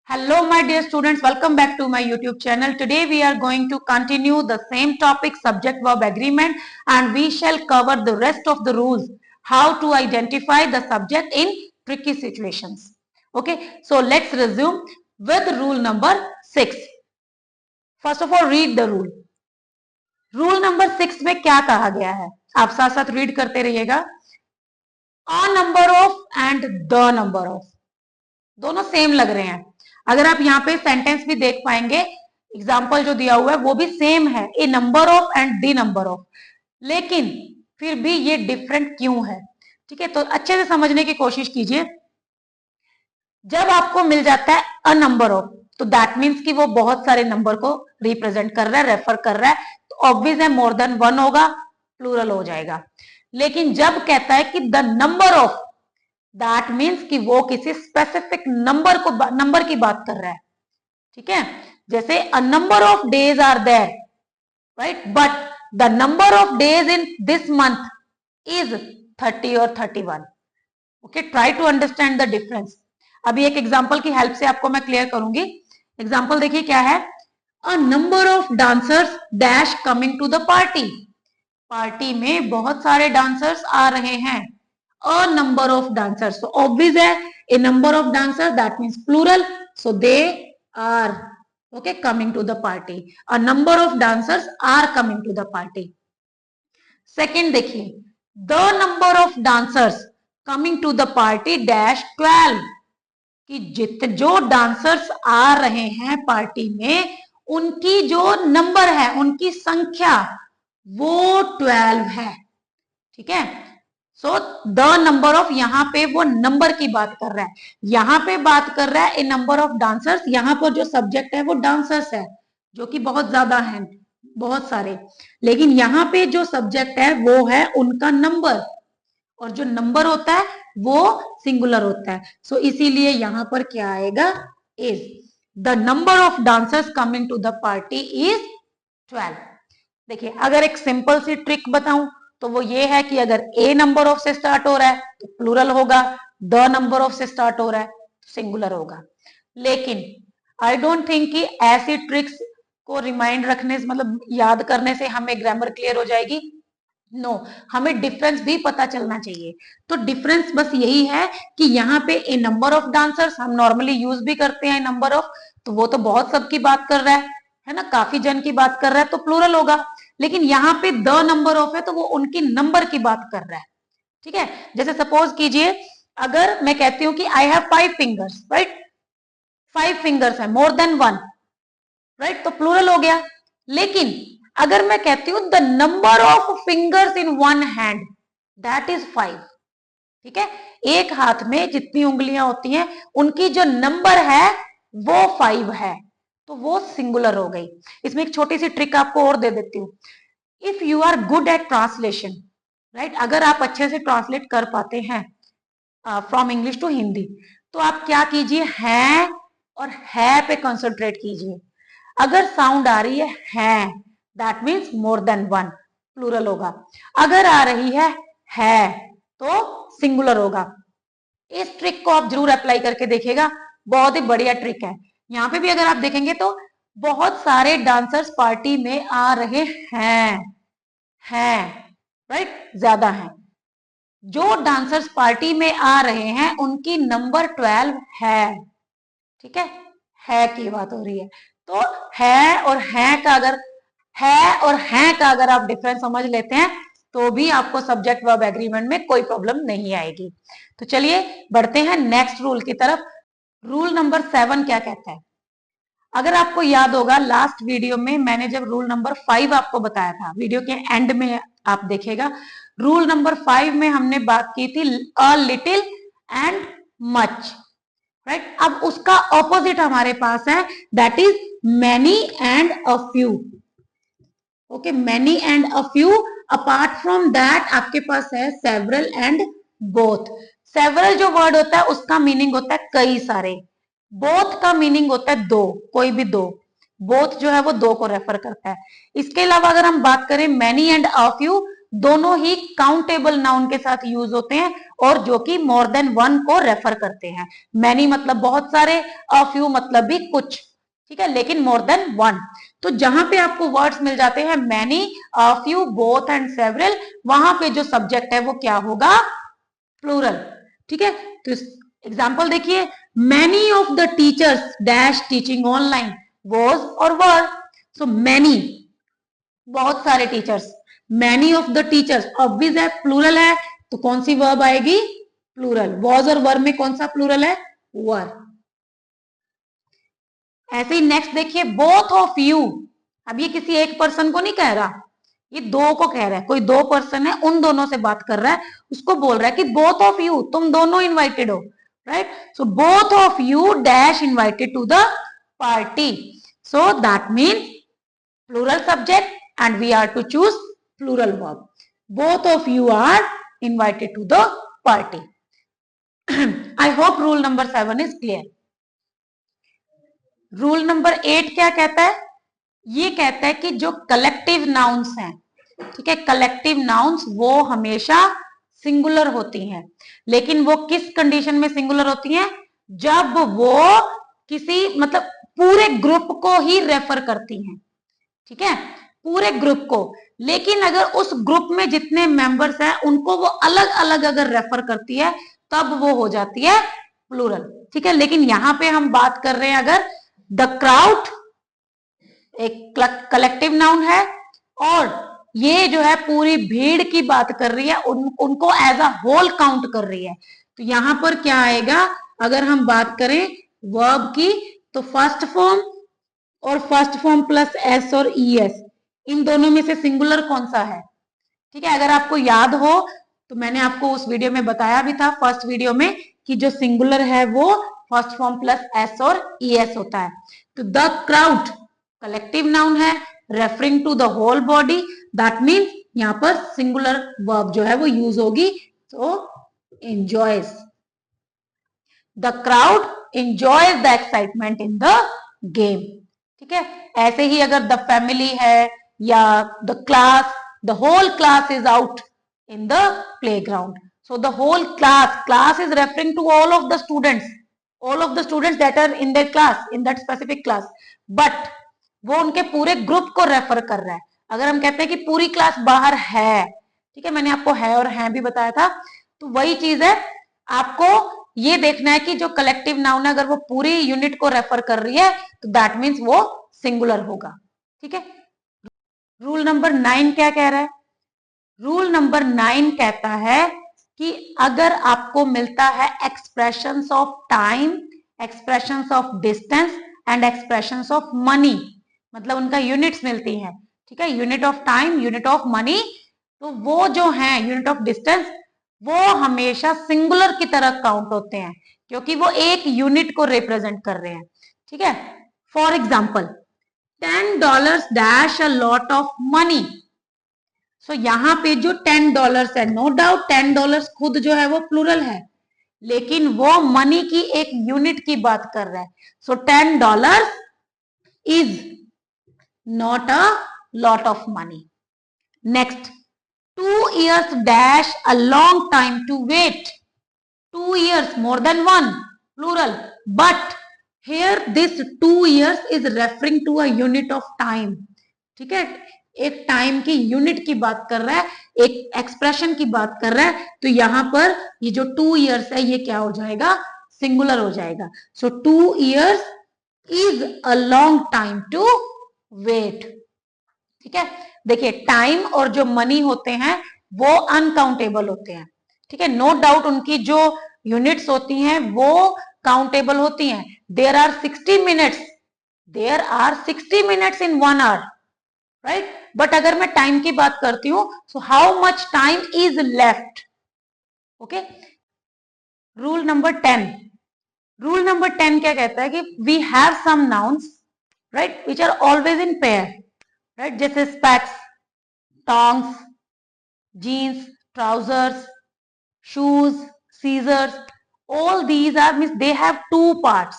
Hello my dear students, welcome back to my YouTube channel. Today we are going to continue the same topic, subject verb agreement, and we shall cover the rest of the rules, how to identify the subject in tricky situations. Okay, so let's resume with rule number 6. First of all, read the rule. Rule number 6 में क्या कहा गया है, आप साथ साथ read करते रहिएगा. अ number of and the number of दोनों सेम लग रहे हैं. अगर आप यहाँ पे सेंटेंस भी देख पाएंगे, एग्जाम्पल जो दिया हुआ है वो भी सेम है, a number of and the number of, लेकिन फिर भी ये डिफरेंट क्यों है. ठीक है, तो अच्छे से समझने की कोशिश कीजिए. जब आपको मिल जाता है अ नंबर ऑफ, तो दैट मीन्स कि वो बहुत सारे नंबर को रिप्रेजेंट कर रहा है, रेफर कर रहा है, तो ऑब्वियस है मोर देन वन होगा, प्लूरल हो जाएगा. लेकिन जब कहता है कि the number of, that means कि वो किसी स्पेसिफिक नंबर की बात कर रहा है. ठीक है, जैसे a number of days are there, right, but the number of days in this month is 30 और 31. Okay, try to understand the difference. अभी एक एग्जाम्पल की हेल्प से आपको मैं क्लियर करूंगी. एग्जाम्पल देखिए क्या है. A number of dancers dash coming to the party. Party में बहुत सारे डांसर्स आ रहे हैं. A number of dancers, so obvious है, a number of dancers, that means plural, so they are okay coming to the party. A number of dancers are coming to the party. Second देखिए, the number of dancers coming to the party dash 12, कि जो dancers आ रहे हैं party में, उनकी जो number है, उनकी संख्या वो 12 है. ठीक है, सो द नंबर ऑफ, यहाँ पे वो नंबर की बात कर रहा है, यहाँ पे बात कर रहा है ए नंबर ऑफ डांसर्स. यहाँ पर जो सब्जेक्ट है वो डांसर्स है, जो कि बहुत ज्यादा है, बहुत सारे. लेकिन यहाँ पे जो सब्जेक्ट है वो है उनका नंबर, और जो नंबर होता है वो सिंगुलर होता है. सो इसीलिए यहाँ पर क्या आएगा, is. The number of dancers coming to the party is 12. देखिए, अगर एक सिंपल सी ट्रिक बताऊं तो वो ये है कि अगर ए नंबर ऑफ से स्टार्ट हो रहा है तो प्लूरल होगा, द नंबर ऑफ से स्टार्ट हो रहा है तो सिंगुलर होगा. लेकिन आई डोंट थिंक कि ऐसी ट्रिक्स को रिमाइंड रखने से, मतलब याद करने से हमें ग्रामर क्लियर हो जाएगी. नो, हमें डिफरेंस भी पता चलना चाहिए. तो डिफरेंस बस यही है कि यहाँ पे ए नंबर ऑफ डांसर्स हम नॉर्मली यूज भी करते हैं, नंबर ऑफ, तो वो तो बहुत सबकी बात कर रहा है ना, काफी जन की बात कर रहा है, तो प्लूरल होगा. लेकिन यहाँ पे द नंबर ऑफ है तो वो उनकी नंबर की बात कर रहा है. ठीक है, जैसे सपोज कीजिए, अगर मैं कहती हूं कि I have 5 fingers, right, 5 fingers है, मोर देन 1, राइट, तो प्लूरल हो गया. लेकिन अगर मैं कहती हूं the number of fingers in one hand, that is 5. ठीक है, एक हाथ में जितनी उंगलियां होती हैं उनकी जो नंबर है वो 5 है, तो वो सिंगुलर हो गई. इसमें एक छोटी सी ट्रिक आपको और दे देती हूँ. If you are good at translation, right, अगर आप अच्छे से ट्रांसलेट कर पाते हैं फ्रॉम इंग्लिश टू हिंदी, तो आप क्या कीजिए, है और है पे कंसंट्रेट कीजिए. अगर साउंड आ रही है, that means more than one, plural होगा. अगर आ रही है तो सिंगुलर होगा. इस ट्रिक को आप जरूर अप्लाई करके देखिएगा, बहुत ही बढ़िया ट्रिक है. यहाँ पे भी अगर आप देखेंगे तो बहुत सारे डांसर्स पार्टी में आ रहे हैं, राइट, ज्यादा हैं. जो डांसर्स पार्टी में आ रहे हैं उनकी नंबर 12 है. ठीक है की बात हो रही है. तो है और हैं का अगर आप डिफरेंस समझ लेते हैं तो भी आपको सब्जेक्ट वर्ब एग्रीमेंट में कोई प्रॉब्लम नहीं आएगी. तो चलिए बढ़ते हैं नेक्स्ट रूल की तरफ. रूल नंबर 7 क्या कहता है. अगर आपको याद होगा, लास्ट वीडियो में मैंने जब रूल नंबर 5 आपको बताया था, वीडियो के एंड में आप देखेगा, रूल नंबर 5 में हमने बात की थी a little and much, right. अब उसका ऑपोजिट हमारे पास है, that is many and a few. Okay, many and a few. Apart from that आपके पास है सेवरल एंड बोथ. सेवरल जो वर्ड होता है उसका मीनिंग होता है कई सारे. बोथ का मीनिंग होता है दो, कोई भी दो. बोथ जो है वो दो को रेफर करता है. इसके अलावा अगर हम बात करें मैनी एंड अ फ्यू, दोनों ही काउंटेबल नाउन के साथ यूज होते हैं और जो कि मोर देन वन को रेफर करते हैं। मैनी मतलब बहुत सारे, अ फ्यू मतलब भी कुछ, ठीक है, लेकिन मोर देन वन। तो जहां पे आपको वर्ड्स मिल जाते हैं many, a few, both and several, वहां पे जो सब्जेक्ट है वो क्या होगा, प्लूरल। ठीक है, तो एग्जाम्पल देखिए, many of the teachers dash teaching online, was और वर। सो मैनी, बहुत सारे teachers, many of the teachers, obvious है प्लूरल है, तो कौन सी वर्ब आएगी, प्लूरल। वॉज और वर में कौन सा प्लूरल है, वर। ऐसे ही नेक्स्ट देखिए, बोथ ऑफ यू, अब ये किसी एक पर्सन को नहीं कह रहा, ये दो को कह रहा है, कोई दो पर्सन है उन दोनों से बात कर रहा है, उसको बोल रहा है कि बोथ ऑफ यू, तुम दोनों इनवाइटेड हो, right. So both of you dash invited to the party, so that means plural subject and we are to choose plural verb. Both of you are invited to the party. I hope rule number 7 is clear. Rule number 8 क्या कहता है, ये कहता है कि जो collective nouns हैं, ठीक है, कलेक्टिव नाउन्स वो हमेशा सिंगुलर होती हैं, लेकिन वो किस कंडीशन में सिंगुलर होती हैं, जब वो किसी मतलब पूरे ग्रुप को ही रेफर करती हैं, ठीक है, पूरे ग्रुप को। लेकिन अगर उस ग्रुप में जितने मेंबर्स हैं उनको वो अलग अलग अगर रेफर करती है तब वो हो जाती है प्लूरल, ठीक है। लेकिन यहां पे हम बात कर रहे हैं अगर द क्राउड एक कलेक्टिव नाउन है और ये जो है पूरी भीड़ की बात कर रही है, उनको एज अ होल काउंट कर रही है, तो यहां पर क्या आएगा, अगर हम बात करें वर्ब की, तो फर्स्ट फॉर्म और फर्स्ट फॉर्म प्लस एस और ई एस, इन दोनों में से सिंगुलर कौन सा है, ठीक है। अगर आपको याद हो तो मैंने आपको उस वीडियो में बताया भी था, फर्स्ट वीडियो में, कि जो सिंगुलर है वो फर्स्ट फॉर्म प्लस एस और ई एस होता है। तो द क्राउड कलेक्टिव नाउन है referring to the whole body, that means यहां पर सिंगुलर वर्ब जो है वो यूज होगी, तो enjoys, the crowd enjoys the excitement in the game, ठीक है। ऐसे ही अगर द फैमिली है या the class, the whole class is out in the playground, so the whole class is referring to all of the students that are in their class, in that specific class, but वो उनके पूरे group को refer कर रहा है। अगर हम कहते हैं कि पूरी क्लास बाहर है, ठीक है, मैंने आपको है और है भी बताया था, तो वही चीज है, आपको ये देखना है कि जो कलेक्टिव नाउन है अगर वो पूरी यूनिट को रेफर कर रही है तो दैट मीन्स वो सिंगुलर होगा, ठीक है। रूल नंबर 9 क्या कह रहा है, रूल नंबर 9 कहता है कि अगर आपको मिलता है expressions of time, expressions of distance and expressions of money, मतलब उनका यूनिट्स मिलती हैं, ठीक है, unit of time, unit of money, तो वो जो है यूनिट ऑफ डिस्टेंस वो हमेशा सिंगुलर की तरह काउंट होते हैं क्योंकि वो एक यूनिट को रिप्रेजेंट कर रहे हैं, ठीक है। For example $10 dash a lot of money, so यहां पे जो $10 है, नो डाउट $10 खुद जो है वो प्लूरल है, लेकिन वो मनी की एक यूनिट की बात कर रहा है, सो $10 is not a lot of money. Next, 2 years dash a long time to wait, 2 years more than one, plural, but here this 2 years is referring to a unit of time, ठीक है, एक time की unit की बात कर रहा है, एक एक्सप्रेशन की बात कर रहा है, तो यहां पर ये जो 2 years है ये क्या हो जाएगा, सिंगुलर हो जाएगा। सो 2 years is a long time to wait, ठीक है। देखिए टाइम और जो मनी होते हैं वो अनकाउंटेबल होते हैं, ठीक है, नो डाउट उनकी जो यूनिट्स होती हैं वो काउंटेबल होती हैं। There are 60 minutes, there are 60 minutes in 1 hour, right, but अगर मैं टाइम की बात करती हूं, so how much time is left, okay. Rule number 10, rule number 10 क्या कहता है कि we have some nouns, right, which are always in pair, right, जैसे specs, tongs, jeans, trousers, shoes, scissors, all these are means they have 2 parts,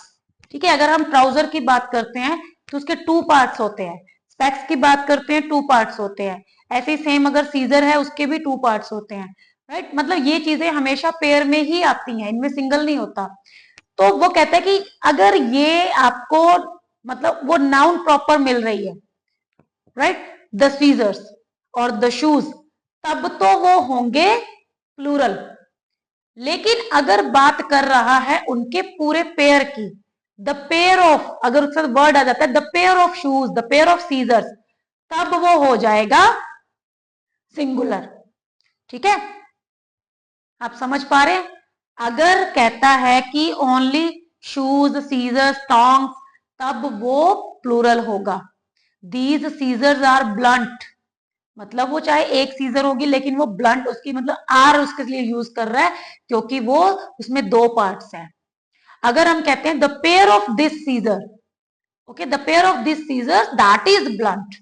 ठीक है। अगर हम trouser की बात करते हैं तो उसके 2 पार्ट्स होते हैं, स्पेक्स की बात करते हैं 2 पार्ट्स होते हैं, ऐसे ही सेम अगर सीजर है उसके भी 2 पार्ट्स होते हैं, राइट। मतलब ये चीजें हमेशा पेयर में ही आती हैं, इनमें सिंगल नहीं होता। तो वो कहता है कि अगर ये आपको मतलब वो नाउन प्रॉपर मिल रही है, राइट, द सीजर्स और द शूज, तब तो वो होंगे प्लूरल। लेकिन अगर बात कर रहा है उनके पूरे पेयर की, द पेयर ऑफ, अगर उसका वर्ड आ जाता है the pair of shoes, the pair of scissors, तब वो हो जाएगा सिंगुलर। ठीक है, आप समझ पा रहे हैं। अगर कहता है कि ओनली शूज, सीजर्स, टोंग्स, तब वो प्लूरल होगा। दीज सीजर्स आर ब्लंट, मतलब वो चाहे एक सीजर होगी लेकिन वो ब्लंट, उसकी मतलब आर उसके लिए यूज कर रहा है क्योंकि वो उसमें 2 पार्ट्स हैं। अगर हम कहते हैं the pair of this scissor, okay, the pair of this scissor that is blunt,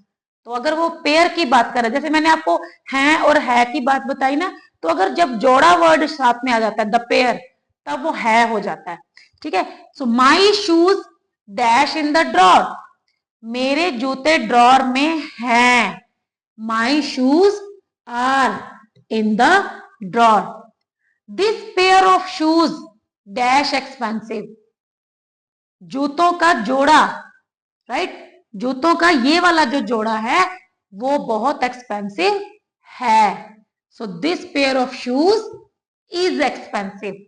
तो अगर वो पेयर की बात कर रहा है, जैसे मैंने आपको हैं और है की बात बताई ना, तो अगर जब जोड़ा वर्ड साथ में आ जाता है द पेयर, तब वो है हो जाता है। ठीक है, so my shoes dash in the drawer, मेरे जूते ड्रॉर में हैं। My shoes are in the drawer. This pair of shoes dash expensive, जूतों का जोड़ा, राइट, जूतों का ये वाला जो जोड़ा है वो बहुत एक्सपेंसिव है। So this pair of shoes is expensive.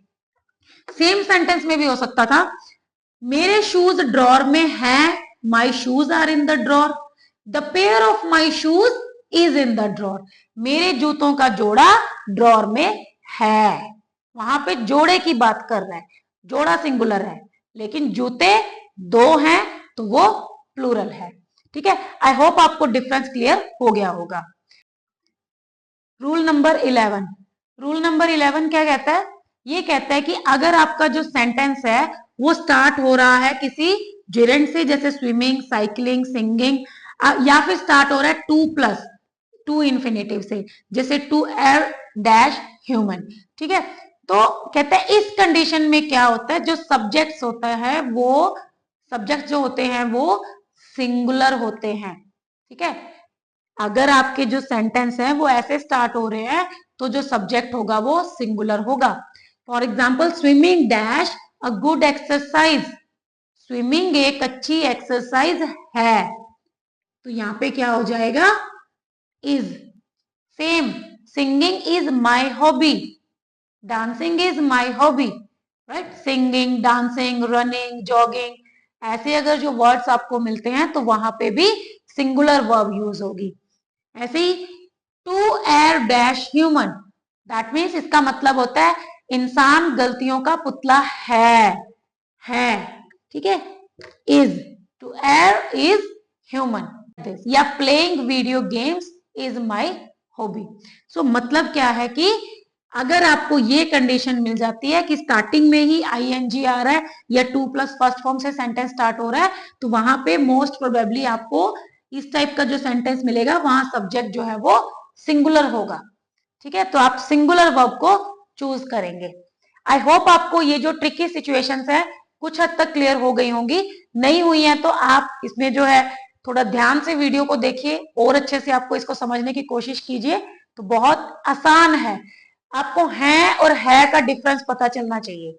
Same sentence में भी हो सकता था, मेरे शूज ड्रॉर में हैं, my shoes are in the drawer. The pair of my shoes is in the drawer, मेरे जूतों का जोड़ा ड्रॉर में है। वहां पे जोड़े की बात कर रहा है, जोड़ा सिंगुलर है, लेकिन जूते 2 हैं तो वो प्लूरल है। ठीक है, आई होप आपको डिफरेंस क्लियर हो गया होगा। रूल नंबर 11, रूल नंबर 11 क्या कहता है? ये कहता है कि अगर आपका जो सेंटेंस है वो स्टार्ट हो रहा है किसी जेरेंड से, जैसे स्विमिंग, साइकिलिंग, सिंगिंग, या फिर स्टार्ट हो रहा है टू इन्फिनेटिव से, जैसे टू एर डैश ह्यूमन। ठीक है, तो कहता है इस कंडीशन में क्या होता है, जो सब्जेक्ट्स होता है वो, सब्जेक्ट जो होते हैं वो सिंगुलर होते हैं। ठीक है, अगर आपके जो सेंटेंस है वो ऐसे स्टार्ट हो रहे हैं तो जो सब्जेक्ट होगा वो सिंगुलर होगा। For example, swimming dash a good exercise, swimming एक अच्छी एक्सरसाइज है, तो यहां पे क्या हो जाएगा, is. Same, singing is my hobby, dancing is my hobby, right. Singing, dancing, running, jogging, ऐसे अगर जो वर्ड्स आपको मिलते हैं तो वहां पे भी सिंगुलर वर्ब यूज होगी। ऐसे ही टू एर डैश ह्यूमन, दैट मीन्स इसका मतलब होता है इंसान गलतियों का पुतला है। ठीक है, is, to err is human. या playing video games is my hobby. So मतलब क्या है कि अगर आपको ये कंडीशन मिल जाती है कि स्टार्टिंग में ही आईएनजी आ रहा है या 2+ फर्स्ट फॉर्म से सेंटेंस स्टार्ट हो रहा है, तो वहां पे मोस्ट प्रोबेबली आपको इस टाइप का जो सेंटेंस मिलेगा वहां सब्जेक्ट जो है वो सिंगुलर होगा। ठीक है, तो आप सिंगुलर वर्ब को चूज करेंगे। आई होप आपको ये जो ट्रिकी सिचुएशंस है कुछ हद तक क्लियर हो गई होंगी। नहीं हुई है तो आप इसमें जो है थोड़ा ध्यान से वीडियो को देखिए और अच्छे से आपको इसको समझने की कोशिश कीजिए। तो बहुत आसान है, आपको है और है का डिफरेंस पता चलना चाहिए।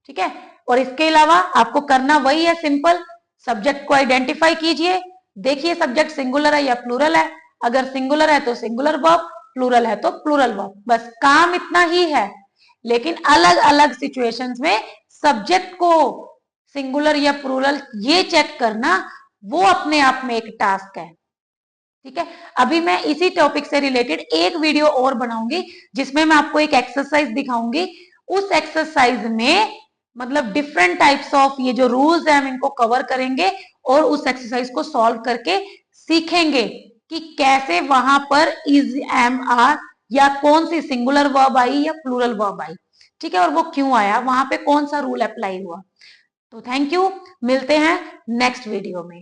ठीक है, और इसके अलावा आपको करना वही है, सिंपल, सब्जेक्ट को आइडेंटिफाई कीजिए, देखिए सब्जेक्ट सिंगुलर है या प्लूरल है, अगर सिंगुलर है तो सिंगुलर वर्ब, प्लूरल है तो प्लूरल वर्ब, बस काम इतना ही है। लेकिन अलग अलग सिचुएशंस में सब्जेक्ट को सिंगुलर या प्लूरल ये चेक करना वो अपने आप में एक टास्क है। ठीक है, अभी मैं इसी टॉपिक से रिलेटेड एक वीडियो और बनाऊंगी जिसमें मैं आपको एक एक्सरसाइज दिखाऊंगी। उस एक्सरसाइज में मतलब डिफरेंट टाइप्स ऑफ ये जो रूल्स है हम इनको कवर करेंगे और उस एक्सरसाइज को सॉल्व करके सीखेंगे कि कैसे वहां पर इज, एम, आर या कौन सी सिंगुलर वर्ब आई या प्लूरल वर्ब आई। ठीक है, और वो क्यों आया, वहां पे कौन सा रूल अप्लाई हुआ। तो थैंक यू, मिलते हैं नेक्स्ट वीडियो में।